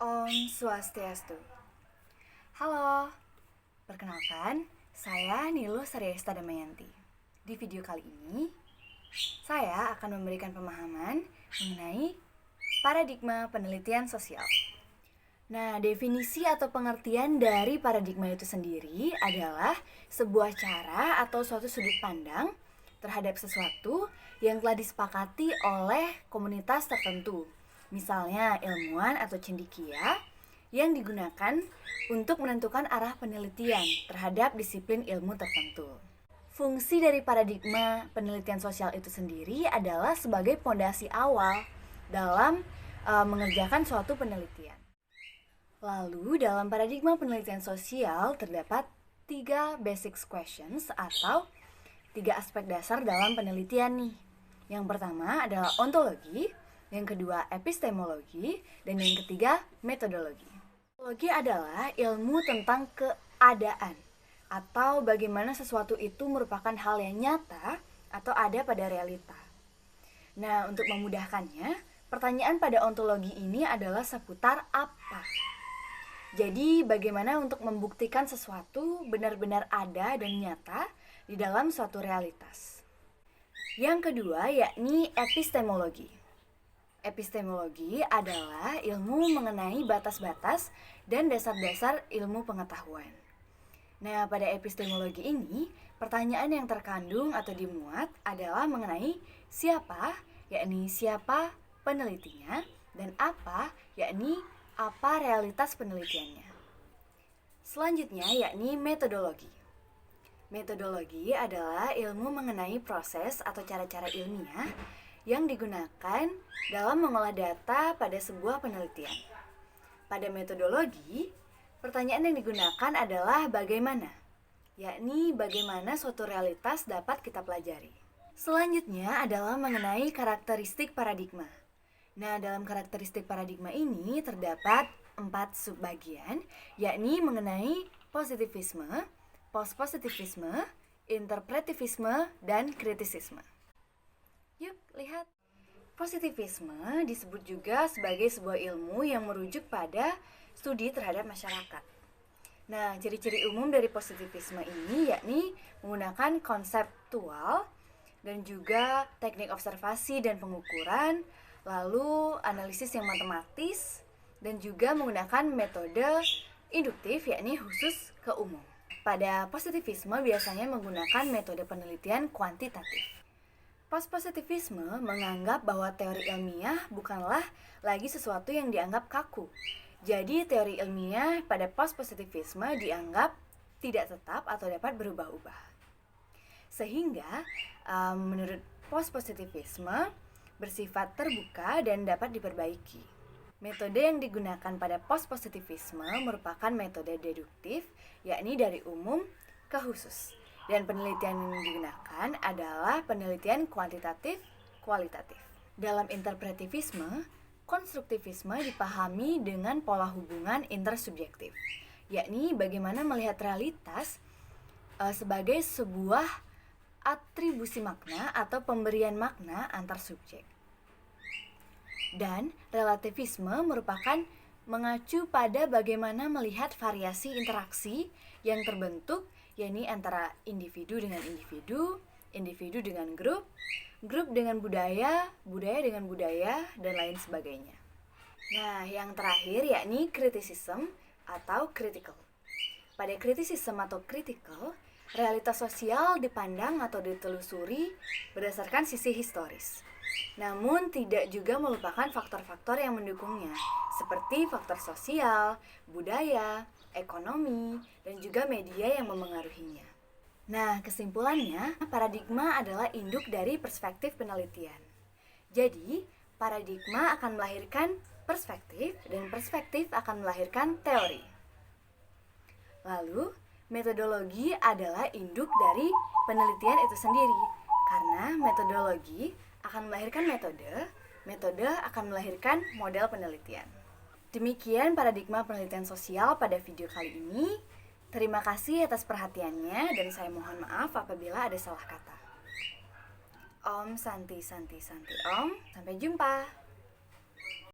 Om Swastiastu. Halo, perkenalkan, saya Niluh Saryesta Damayanti. Di video kali ini, saya akan memberikan pemahaman mengenai paradigma penelitian sosial. Nah, definisi atau pengertian dari paradigma itu sendiri adalah sebuah cara atau suatu sudut pandang terhadap sesuatu yang telah disepakati oleh komunitas tertentu. Misalnya ilmuwan atau cendekia yang digunakan untuk menentukan arah penelitian terhadap disiplin ilmu tertentu. Fungsi dari paradigma penelitian sosial itu sendiri adalah sebagai fondasi awal dalam mengerjakan suatu penelitian. Lalu dalam paradigma penelitian sosial terdapat 3 basic questions atau 3 aspek dasar dalam penelitian nih. Yang pertama adalah ontologi, yang kedua epistemologi, dan yang ketiga metodologi. Ontologi adalah ilmu tentang keadaan atau bagaimana sesuatu itu merupakan hal yang nyata atau ada pada realita. Nah, untuk memudahkannya, pertanyaan pada ontologi ini adalah seputar apa. Jadi, bagaimana untuk membuktikan sesuatu benar-benar ada dan nyata di dalam suatu realitas. Yang kedua, yakni epistemologi. Epistemologi adalah ilmu mengenai batas-batas dan dasar-dasar ilmu pengetahuan. Nah, pada epistemologi ini, pertanyaan yang terkandung atau dimuat adalah mengenai siapa, yakni siapa penelitinya, dan apa, yakni apa realitas penelitiannya. Selanjutnya yakni metodologi. Metodologi adalah ilmu mengenai proses atau cara-cara ilmiah yang digunakan dalam mengolah data pada sebuah penelitian. Pada metodologi, pertanyaan yang digunakan adalah bagaimana, yakni bagaimana suatu realitas dapat kita pelajari. Selanjutnya adalah mengenai karakteristik paradigma. Nah, dalam karakteristik paradigma ini terdapat 4 subbagian, yakni mengenai positivisme, postpositivisme, interpretivisme, dan kritisisme. Yuk, lihat. Positivisme disebut juga sebagai sebuah ilmu yang merujuk pada studi terhadap masyarakat. Nah, ciri-ciri umum dari positivisme ini yakni menggunakan konseptual dan juga teknik observasi dan pengukuran, lalu analisis yang matematis, dan juga menggunakan metode induktif yakni khusus ke umum. Pada positivisme biasanya menggunakan metode penelitian kuantitatif. Postpositivisme menganggap bahwa teori ilmiah bukanlah lagi sesuatu yang dianggap kaku. Jadi teori ilmiah pada postpositivisme dianggap tidak tetap atau dapat berubah-ubah. Sehingga menurut postpositivisme bersifat terbuka dan dapat diperbaiki. Metode yang digunakan pada postpositivisme merupakan metode deduktif, yakni dari umum ke khusus. Dan penelitian yang digunakan adalah penelitian kuantitatif-kualitatif. Dalam interpretivisme, konstruktivisme dipahami dengan pola hubungan intersubjektif, yakni bagaimana melihat realitas sebagai sebuah atribusi makna atau pemberian makna antar subjek. Dan relativisme merupakan mengacu pada bagaimana melihat variasi interaksi yang terbentuk, yakni antara individu dengan individu, individu dengan grup, grup dengan budaya, budaya dengan budaya, dan lain sebagainya. Nah, yang terakhir yakni criticism atau critical. Pada criticism atau critical, realitas sosial dipandang atau ditelusuri berdasarkan sisi historis. Namun tidak juga melupakan faktor-faktor yang mendukungnya, seperti faktor sosial, budaya, ekonomi, dan juga media yang memengaruhinya. Nah, kesimpulannya, paradigma adalah induk dari perspektif penelitian. Jadi, paradigma akan melahirkan perspektif, dan perspektif akan melahirkan teori. Lalu, metodologi adalah induk dari penelitian itu sendiri, karena metodologi akan melahirkan metode, metode akan melahirkan model penelitian. Demikian paradigma penelitian sosial pada video kali ini. Terima kasih atas perhatiannya dan saya mohon maaf apabila ada salah kata. Om Santi Santi Santi Om, sampai jumpa.